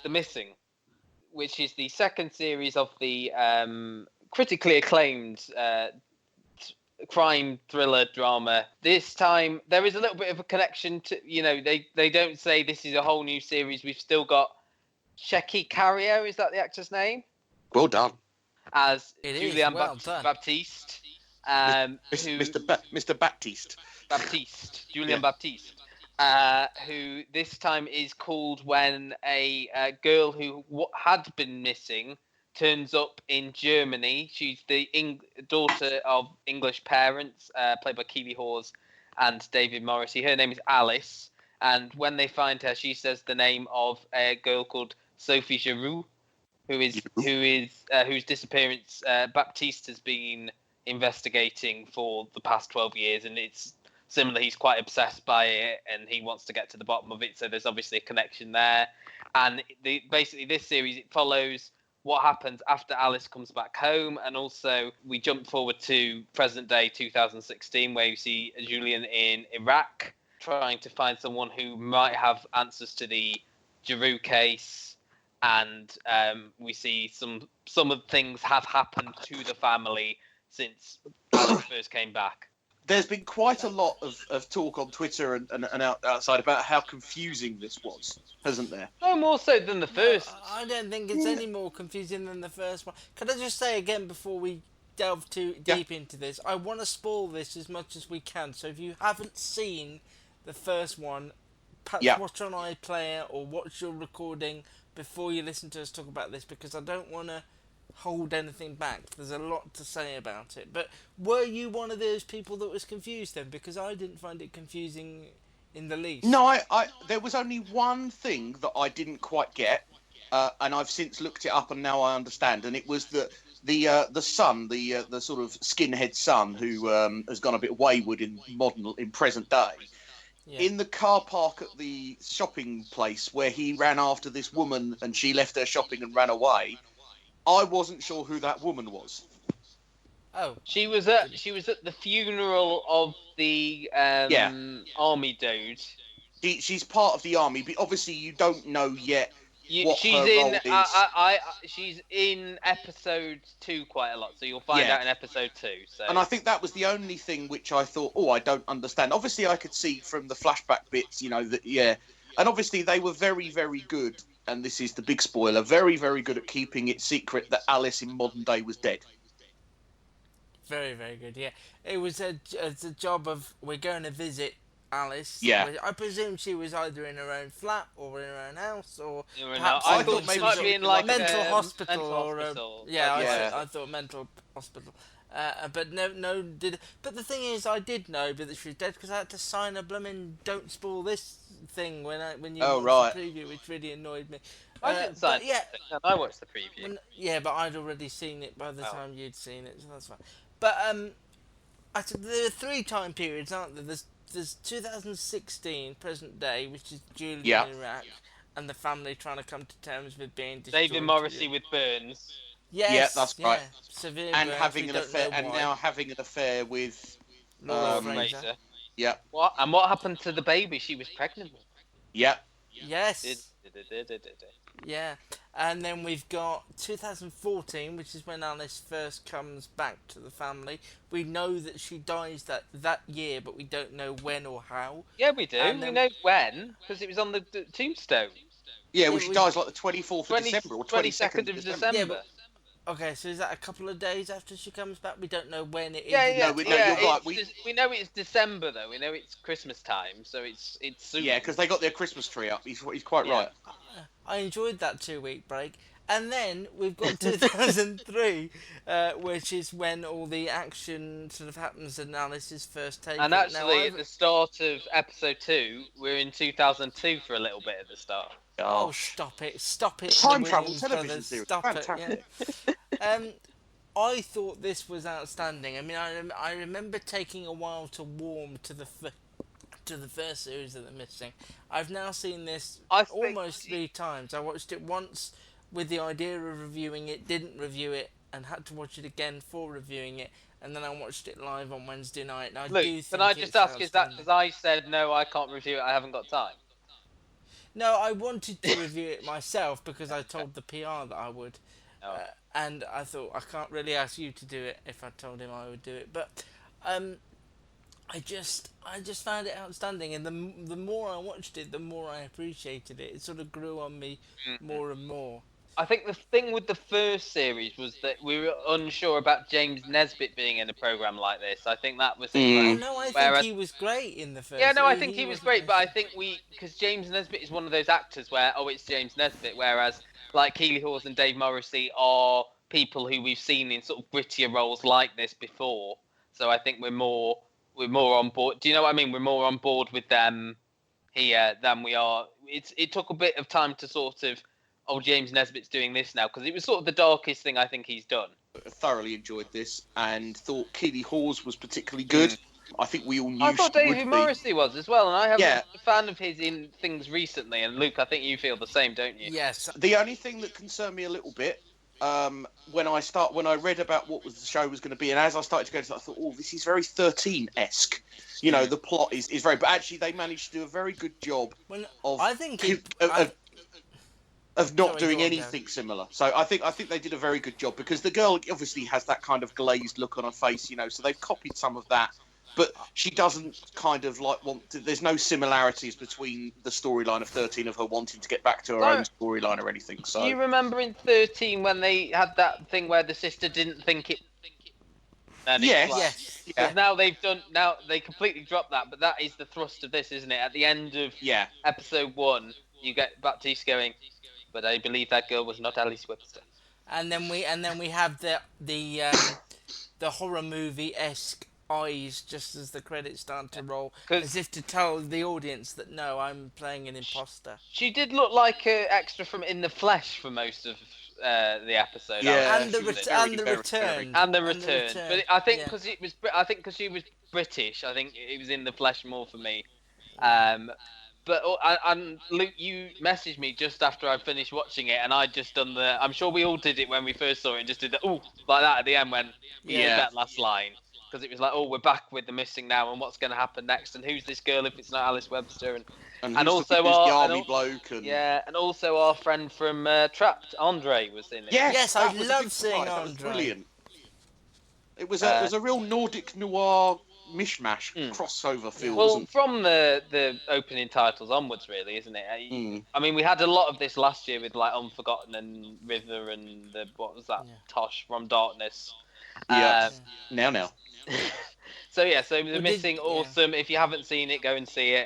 The Missing, which is the second series of the critically acclaimed crime thriller drama. This time there is a little bit of a connection to, they don't say this is a whole new series. We've still got Shecky Cario, is that the actor's name? Well done. As It Julian Baptiste. Mr. Baptiste. Julian Baptiste. Who this time is called when a girl who had been missing turns up in Germany. She's the daughter of English parents, played by Keely Hawes and David Morrissey. Her name is Alice, and when they find her, she says the name of a girl called Sophie Giroux, whose disappearance Baptiste has been investigating for the past 12 years, and it's similar. He's quite obsessed by it, and he wants to get to the bottom of it. So there's obviously a connection there. And basically, this series, it follows what happens after Alice comes back home, and also we jump forward to present day 2016, where you see Julian in Iraq trying to find someone who might have answers to the Giroux case, and we see some of the things have happened to the family since Alice first came back. There's been quite a lot of talk on Twitter and outside about how confusing this was, hasn't there? No more so than the first. No, I don't think it's any more confusing than the first one. Can I just say again before we delve too deep into this, I want to spoil this as much as we can. So if you haven't seen the first one, perhaps watch on iPlayer or watch your recording before you listen to us talk about this, because I don't want to hold anything back. There's a lot to say about it. But were you one of those people that was confused then? Because I didn't find it confusing in the least. No, I there was only one thing that I didn't quite get, and I've since looked it up and now I understand. And it was the son, the sort of skinhead son who has gone a bit wayward in present day. Yeah. In the car park at the shopping place where he ran after this woman and she left her shopping and ran away, I wasn't sure who that woman was. Oh, she was at the funeral of the army dude. She's part of the army, but obviously you don't know yet what she's her in. role is. She's in episode 2 quite a lot, so you'll find out in episode 2. So. And I think that was the only thing which I thought, I don't understand. Obviously, I could see from the flashback bits, that and obviously they were very, very good. And this is the big spoiler, very, very good at keeping it secret that Alice in modern day was dead. Very, very good, yeah. It was a job of, we're going to visit Alice. Yeah. I presume she was either in her own flat or in her own house, or perhaps I thought maybe she was in like mental hospital. I thought mental hospital. But no, did. But the thing is, I did know that she was dead because I had to sign a blooming "Don't spoil this" thing when you watched the preview, which really annoyed me. I didn't sign. I watched the preview. But I'd already seen it by the time you'd seen it, so that's fine. But there are 3 time periods, aren't there? There's 2016 present day, which is Julian in Iraq, and the family trying to come to terms with being destroyed. David Morrissey with burns. Yes, yeah, that's right. Severe and burns, having an affair, and now having an affair with Laura Fraser. Yeah. What happened to the baby she was pregnant with? Yeah. Yes. Yeah. And then we've got 2014, which is when Alice first comes back to the family. We know that she dies that year, but we don't know when or how. Yeah, we do. We know when, because it was on the tombstone. Yeah, she dies like the 24th of December or 22nd of December. Yeah, but, okay, so is that a couple of days after she comes back? We don't know when it is. We know it's December, though. We know it's Christmas time, so it's soon. Yeah, because they got their Christmas tree up. He's quite right. I enjoyed that 2-week break. And then we've got 2003, which is when all the action sort of happens and Alice's first take. And actually, at the start of episode 2, we're in 2002 for a little bit at the start. Oh, stop it. Time travel television series. Stop it. Yeah. I thought this was outstanding. I mean, I remember taking a while to warm to the first series of The Missing. I've now seen this almost 3 times. I watched it once with the idea of reviewing it, didn't review it, and had to watch it again for reviewing it, and then I watched it live on Wednesday night. And Luke, can I just ask, is that because I said, no, I can't review it, I haven't got time? No, I wanted to review it myself because I told the PR that I would. Oh. And I thought I can't really ask you to do it if I told him I would do it. But I just found it outstanding, and the more I watched it, the more I appreciated it. It sort of grew on me more and more. I think the thing with the first series was that we were unsure about James Nesbitt being in a program like this. I think that was it. Oh no, I think Whereas- he was great in the first. Yeah, no, I think he was wasn't great, but I bad. think because James Nesbitt is one of those actors where, it's James Nesbitt, whereas like Keeley Hawes and Dave Morrissey are people who we've seen in sort of grittier roles like this before. So I think we're more on board. Do you know what I mean? We're more on board with them here than we are. It took a bit of time to sort of, James Nesbitt's doing this now, because it was sort of the darkest thing I think he's done. Thoroughly enjoyed this and thought Keeley Hawes was particularly good. I think we all knew I thought she would David be. Morrissey was as well, and I have Yeah. a fan of his in things recently. And Luke, I think you feel the same, don't you? Yes, The only thing that concerned me a little bit when I read about what the show was going to be, and as I started to go into it, I thought, oh, this is very 13-esque. You know, the plot is very, but actually they managed to do a very good job well, of I think of not Sorry, doing go on, anything similar. So I think they did a very good job, because the girl obviously has that kind of glazed look on her face, you know, so they've copied some of that. But she doesn't kind of like want to. There's no similarities between the storyline of 13 of her wanting to get back to her No. own storyline or anything. So Do you remember in 13 when they had that thing where the sister didn't think it? And Yes. was like- yes. Yeah. 'Cause now they completely dropped that, but that is the thrust of this, isn't it? At the end of yeah, episode 1, you get Baptiste going, but I believe that girl was not Alice Webster. And then we have the horror movie esque eyes just as the credits start to roll, 'Cause- as if to tell the audience that no, I'm playing an imposter. She did look like an extra from In the Flesh for most of the episode. Yeah, and the she was ret- very, and the very, return. And the return. But I think yeah. because because she was British, I think it was In the Flesh more for me. But and Luke, you messaged me just after I finished watching it, and I'd just done the. I'm sure we all did it when we first saw it, and just did the like that at the end when we Yeah. did that last line, because it was like, we're back with the missing now, and what's going to happen next, and who's this girl if it's not Alice Webster, and and and who's also who's our- the and army al- bloke, and and also our friend from Trapped, Andre, was in it. yes, I that was a love big seeing surprise. That was Andre. brilliant. It was a real Nordic noir mishmash Mm. crossover film. Well, wasn't from the opening titles onwards, really, isn't it? Mm. I mean, we had a lot of this last year with like Unforgotten and River and what was that? Yeah. Tosh from Darkness. Yeah. Now. So yeah, so the Well, missing, yeah. awesome. If you haven't seen it, go and see it.